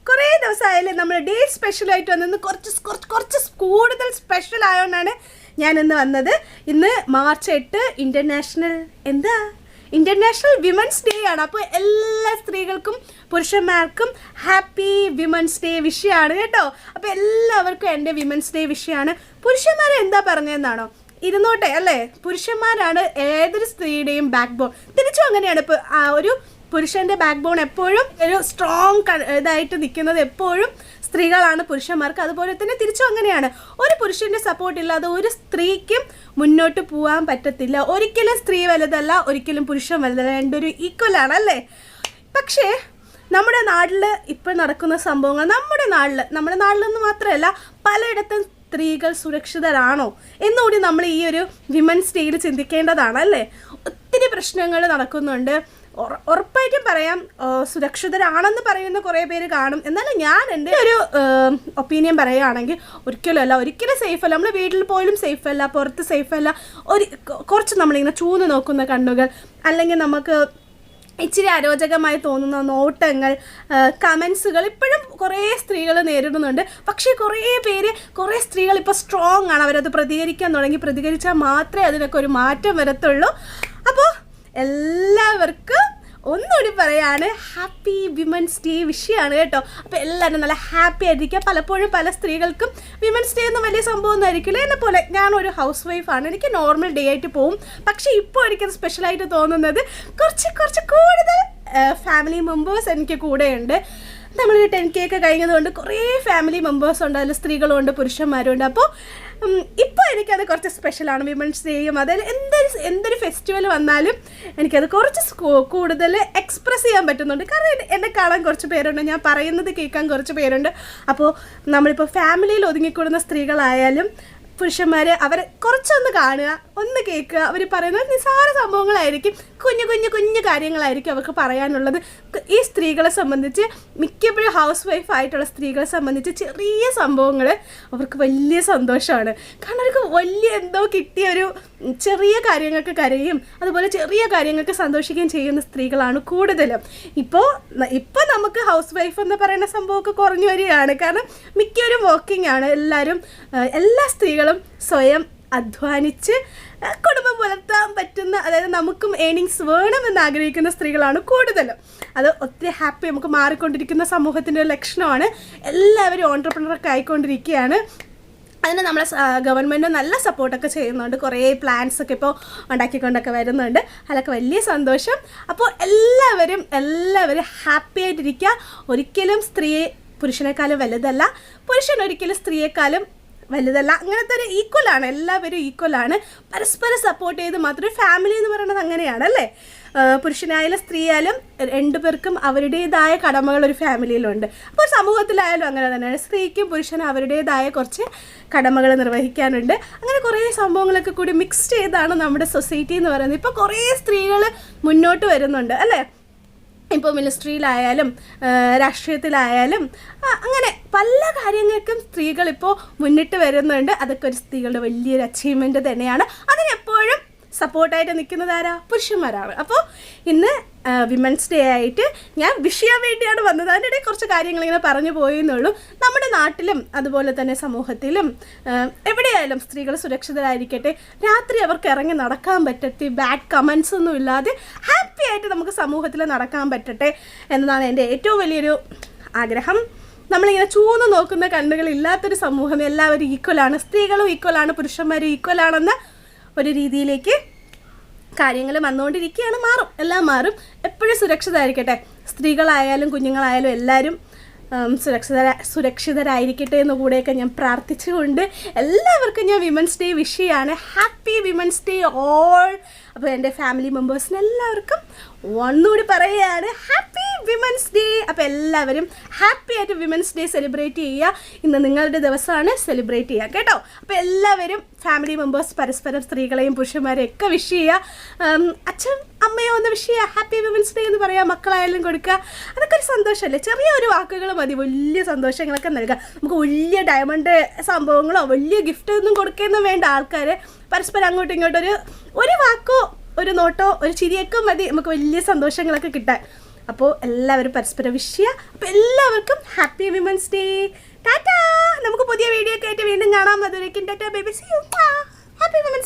കുറേ ദിവസമായാലും നമ്മൾ ഡേ സ്പെഷ്യലായിട്ട് വന്നത് കുറച്ച് കൂടുതൽ സ്പെഷ്യൽ ആയതുകൊണ്ടാണ് ഞാൻ ഇന്ന് വന്നത്. ഇന്ന് മാർച്ച് 8 ഇന്റർനാഷണൽ വിമൻസ് ഡേ ആണ്. അപ്പോൾ എല്ലാ സ്ത്രീകൾക്കും പുരുഷന്മാർക്കും ഹാപ്പി വിമൻസ് ഡേ വിഷയമാണ് കേട്ടോ. അപ്പോൾ എല്ലാവർക്കും എൻ്റെ വിമൻസ് ഡേ വിഷയമാണ്. പുരുഷന്മാരെ എന്താ പറഞ്ഞതെന്നാണോ? ഇരുന്നോട്ടെ അല്ലേ, പുരുഷന്മാരാണ് ഏതൊരു സ്ത്രീയുടെയും ബാക്ക് ബോൺ. തിരിച്ചും അങ്ങനെയാണ്. ഇപ്പോൾ ഒരു പുരുഷൻ്റെ ബാക്ക് ബോൺ എപ്പോഴും ഒരു സ്ട്രോങ് ഇതായിട്ട് നിൽക്കുന്നത് എപ്പോഴും സ്ത്രീകളാണ് പുരുഷന്മാർക്ക്. അതുപോലെ തന്നെ തിരിച്ചും അങ്ങനെയാണ്. ഒരു പുരുഷൻ്റെ സപ്പോർട്ട് ഇല്ലാതെ ഒരു സ്ത്രീക്കും മുന്നോട്ട് പോകാൻ പറ്റത്തില്ല. ഒരിക്കലും സ്ത്രീ വലുതല്ല, ഒരിക്കലും പുരുഷൻ വലുതല്ല, രണ്ടൊരു ഈക്വലാണ് അല്ലേ. പക്ഷേ നമ്മുടെ നാട്ടിൽ ഇപ്പോൾ നടക്കുന്ന സംഭവങ്ങൾ നമ്മുടെ നാട്ടിലെന്ന് മാത്രമല്ല പലയിടത്തും സ്ത്രീകൾ സുരക്ഷിതരാണോ എന്നുകൂടി നമ്മൾ ഈ ഒരു വിമൻസ് ഡേയിൽ ചിന്തിക്കേണ്ടതാണ് അല്ലേ. ഒത്തിരി പ്രശ്നങ്ങൾ നടക്കുന്നുണ്ട്. ഉറപ്പായിട്ടും പറയാം, സുരക്ഷിതരാണെന്ന് പറയുന്ന കുറേ പേര് കാണും. എന്നാലും ഞാൻ എൻ്റെ ഒരു ഒപ്പീനിയൻ പറയുകയാണെങ്കിൽ ഒരിക്കലും സേഫല്ല. നമ്മൾ വീട്ടിൽ പോലും സേഫല്ല, പുറത്ത് സേഫല്ല. കുറച്ച് നമ്മളിങ്ങനെ ചൂന്ന് നോക്കുന്ന കണ്ണുകൾ, അല്ലെങ്കിൽ നമുക്ക് ഇച്ചിരി അരോചകമായി തോന്നുന്ന നോട്ടങ്ങൾ, കമൻസുകൾ ഇപ്പോഴും കുറേ സ്ത്രീകൾ നേരിടുന്നുണ്ട്. പക്ഷേ കുറേ സ്ത്രീകൾ ഇപ്പോൾ സ്ട്രോങ് ആണ്. അവരത് പ്രതികരിച്ചാൽ മാത്രമേ അതിനൊക്കെ ഒരു മാറ്റം വരത്തുള്ളൂ. അപ്പോൾ എല്ലാവർക്കും ഒന്നുകൂടി പറയാണ് ഹാപ്പി വിമൻസ് ഡേ വിഷയമാണ് കേട്ടോ. അപ്പോൾ എല്ലാവരും നല്ല ഹാപ്പി ആയിരിക്കുക. പലപ്പോഴും പല സ്ത്രീകൾക്കും വിമൻസ് ഡേ ഒന്നും വലിയ സംഭവമൊന്നും ആയിരിക്കില്ല. എന്നെ പോലെ ഞാനൊരു ഹൗസ് വൈഫാണ്, എനിക്ക് നോർമൽ ഡേ ആയിട്ട് പോവും. പക്ഷേ ഇപ്പോൾ എനിക്കത് സ്പെഷ്യലായിട്ട് തോന്നുന്നത് കുറച്ച് കൂടുതൽ ഫാമിലി മെമ്പേഴ്സ് എനിക്ക് കൂടെയുണ്ട്. നമ്മളൊരു 10K ഒക്കെ കഴിഞ്ഞതുകൊണ്ട് കുറേ ഫാമിലി മെമ്പേഴ്സ് ഉണ്ട്. അതിൽ സ്ത്രീകളുണ്ട്, പുരുഷന്മാരും ഉണ്ട്. അപ്പോൾ ഇപ്പോൾ എനിക്കത് കുറച്ച് സ്പെഷ്യലാണ്. വിമൻസ് ഡേയും അതിൽ എന്തൊരു ഫെസ്റ്റിവൽ വന്നാലും എനിക്കത് കുറച്ച് കൂടുതൽ എക്സ്പ്രസ് ചെയ്യാൻ പറ്റുന്നുണ്ട്. കാരണം എന്നെ കാണാൻ കുറച്ച് പേരുണ്ട്, ഞാൻ പറയുന്നത് കേൾക്കാൻ കുറച്ച് പേരുണ്ട്. അപ്പോൾ നമ്മളിപ്പോൾ ഫാമിലിയിൽ ഒതുങ്ങിക്കൂടുന്ന സ്ത്രീകളായാലും പുരുഷന്മാർ അവരെ കുറച്ചൊന്ന് കാണുക, ഒന്ന് കേൾക്കുക. അവർ പറയുന്നത് നിസ്സാര സംഭവങ്ങളായിരിക്കും, കുഞ്ഞു കാര്യങ്ങളായിരിക്കും അവർക്ക് പറയാനുള്ളത്. ഈ സ്ത്രീകളെ സംബന്ധിച്ച് മിക്കപ്പോഴും ഹൗസ് വൈഫ് ആയിട്ടുള്ള സ്ത്രീകളെ സംബന്ധിച്ച് ചെറിയ സംഭവങ്ങൾ അവർക്ക് വലിയ സന്തോഷമാണ്. കാരണം അവർക്ക് വലിയ എന്തോ കിട്ടിയൊരു ചെറിയ കാര്യങ്ങൾക്ക് കരയും, അതുപോലെ ചെറിയ കാര്യങ്ങൾക്ക് സന്തോഷിക്കുകയും ചെയ്യുന്ന സ്ത്രീകളാണ് കൂടുതലും. ഇപ്പോൾ നമുക്ക് ഹൗസ് വൈഫ് എന്ന് പറയുന്ന സംഭവമൊക്കെ കുറഞ്ഞു വരികയാണ്. കാരണം മിക്കവരും വർക്കിംഗ് ആണ്. എല്ലാ സ്ത്രീകളും സ്വയം അധ്വാനിച്ച് കുടുംബം പുലർത്താൻ പറ്റുന്ന, അതായത് നമുക്കും ഏണിങ്സ് വേണമെന്ന് ആഗ്രഹിക്കുന്ന സ്ത്രീകളാണ് കൂടുതലും. അത് ഒത്തിരി ഹാപ്പി നമുക്ക് മാറിക്കൊണ്ടിരിക്കുന്ന സമൂഹത്തിൻ്റെ ഒരു ലക്ഷണമാണ്. എല്ലാവരും ഓൺട്രപ്രണറൊക്കെ ആയിക്കൊണ്ടിരിക്കുകയാണ്. അതിന് നമ്മളെ ഗവൺമെൻറ് നല്ല സപ്പോർട്ടൊക്കെ ചെയ്യുന്നുണ്ട്. കുറേ പ്ലാൻസൊക്കെ ഇപ്പോൾ ഉണ്ടാക്കിക്കൊണ്ടൊക്കെ വരുന്നുണ്ട്. അതൊക്കെ വലിയ സന്തോഷം. അപ്പോൾ എല്ലാവരും ഹാപ്പി ആയിട്ടിരിക്കുക. ഒരിക്കലും സ്ത്രീ പുരുഷനേക്കാളും വലുതല്ല, പുരുഷൻ ഒരിക്കലും സ്ത്രീയെക്കാളും വലുതല്ല. അങ്ങനത്തെ ഒരു ഈക്വലാണ്, എല്ലാവരും ഈക്വലാണ്. പരസ്പരം സപ്പോർട്ട് ചെയ്ത് മാത്രമേ ഫാമിലി എന്ന് പറയുന്നത് അങ്ങനെയാണ് അല്ലേ. പുരുഷനായാലും സ്ത്രീയായാലും രണ്ടുപേർക്കും അവരുടേതായ കടമകൾ ഒരു ഫാമിലിയിലുണ്ട്. അപ്പോൾ സമൂഹത്തിലായാലും അങ്ങനെ തന്നെയാണ്. സ്ത്രീക്കും പുരുഷനും അവരുടേതായ കുറച്ച് കടമകൾ നിർവഹിക്കാനുണ്ട്. അങ്ങനെ കുറേ സംഭവങ്ങളൊക്കെ കൂടി മിക്സ് ചെയ്താണ് നമ്മുടെ സൊസൈറ്റി എന്ന് പറയുന്നത്. ഇപ്പോൾ കുറേ സ്ത്രീകൾ മുന്നോട്ട് വരുന്നുണ്ട് അല്ലേ. ഇപ്പോൾ മിനിസ്ട്രിയിലായാലും രാഷ്ട്രീയത്തിലായാലും അങ്ങനെ പല കാര്യങ്ങൾക്കും സ്ത്രീകൾ ഇപ്പോൾ മുന്നിട്ട് വരുന്നുണ്ട്. അതൊക്കെ ഒരു സ്ത്രീകളുടെ വലിയൊരു അച്ചീവ്മെൻറ്റ് തന്നെയാണ്. അതിനെപ്പോഴും സപ്പോർട്ടായിട്ട് നിൽക്കുന്നത് ആരാ? പുരുഷന്മാരാണ്. അപ്പോൾ ഇന്ന് വിമൻസ് ഡേ ആയിട്ട് ഞാൻ വിഷ് ചെയ്യാൻ വേണ്ടിയാണ് വന്നത്. അതിൻ്റെ ഇടയിൽ കുറച്ച് കാര്യങ്ങളിങ്ങനെ പറഞ്ഞു പോയെന്നുള്ളൂ. നമ്മുടെ നാട്ടിലും അതുപോലെ തന്നെ സമൂഹത്തിലും എവിടെയായാലും സ്ത്രീകൾ സുരക്ഷിതരായിരിക്കട്ടെ. രാത്രി അവർക്ക് ഇറങ്ങി നടക്കാൻ പറ്റട്ടെ, ബാഡ് കമൻസ് ഒന്നും ഇല്ലാതെ ഹാപ്പി ആയിട്ട് നമുക്ക് സമൂഹത്തിൽ നടക്കാൻ പറ്റട്ടെ എന്നതാണ് എൻ്റെ ഏറ്റവും വലിയൊരു ആഗ്രഹം. നമ്മളിങ്ങനെ ചൂന്ന് നോക്കുന്ന കണ്ണുകളില്ലാത്തൊരു സമൂഹം. എല്ലാവരും ഈക്വലാണ്, സ്ത്രീകളും ഈക്വലാണ്, പുരുഷന്മാരും ഈക്വലാണെന്ന ഒരു രീതിയിലേക്ക് കാര്യങ്ങൾ വന്നുകൊണ്ടിരിക്കുകയാണ്. എല്ലാം മാറും. എപ്പോഴും സുരക്ഷിതരായിരിക്കട്ടെ. സ്ത്രീകളായാലും കുഞ്ഞുങ്ങളായാലും എല്ലാവരും സുരക്ഷിതരായിരിക്കട്ടെ എന്ന് കൂടെയൊക്കെ ഞാൻ പ്രാർത്ഥിച്ചുകൊണ്ട് എല്ലാവർക്കും ഞാൻ വിമൻസ് ഡേ വിഷ് ചെയ്യാണ്. Happy women's day all. അപ്പോൾ എൻ്റെ ഫാമിലി മെമ്പേഴ്സിന് എല്ലാവർക്കും ഒന്നുകൂടി പറയുകയാണ് ഹാപ്പി വിമൻസ് ഡേ. അപ്പോൾ എല്ലാവരും ഹാപ്പി ആയിട്ട് വിമൻസ് ഡേ സെലിബ്രേറ്റ് ചെയ്യുക. ഇന്ന് നിങ്ങളുടെ ദിവസമാണ്, സെലിബ്രേറ്റ് ചെയ്യുക കേട്ടോ. അപ്പോൾ എല്ലാവരും ഫാമിലി മെമ്പേഴ്സ് പരസ്പരം സ്ത്രീകളെയും പുരുഷന്മാരെയും ഒക്കെ വിഷ് ചെയ്യുക. അച്ഛൻ അമ്മയോ ഒന്ന് വിഷ് ചെയ്യുക, ഹാപ്പി വിമൻസ് ഡേ എന്ന് പറയുക, മക്കളായാലും കൊടുക്കുക. അതൊക്കെ ഒരു സന്തോഷമല്ലേ. ചെറിയൊരു വാക്കുകൾ മതി വലിയ സന്തോഷങ്ങളൊക്കെ നൽകുക. നമുക്ക് വലിയ ഡയമണ്ട് സംഭവങ്ങളോ വലിയ ഗിഫ്റ്റ് ഒന്നും കൊടുക്കുകയൊന്നും വേണ്ട. ആൾക്കാർ പരസ്പരം അങ്ങോട്ടും ഇങ്ങോട്ടും ഒരു വാക്കോ ഒരു നോട്ടോ ഒരു ചിരിയൊക്കെ മതി നമുക്ക് വലിയ സന്തോഷങ്ങളൊക്കെ കിട്ടാൻ. അപ്പോൾ എല്ലാവരും പരസ്പരം വിഷ് ചെയ്യുക. അപ്പോൾ എല്ലാവർക്കും ഹാപ്പി വിമൻസ് ഡേ. ടാറ്റാ. നമുക്ക് പുതിയ വീഡിയോ ഒക്കെ ആയിട്ട് വീണ്ടും കാണാം. അതുവരേക്കും tata baby. See you. Happy women's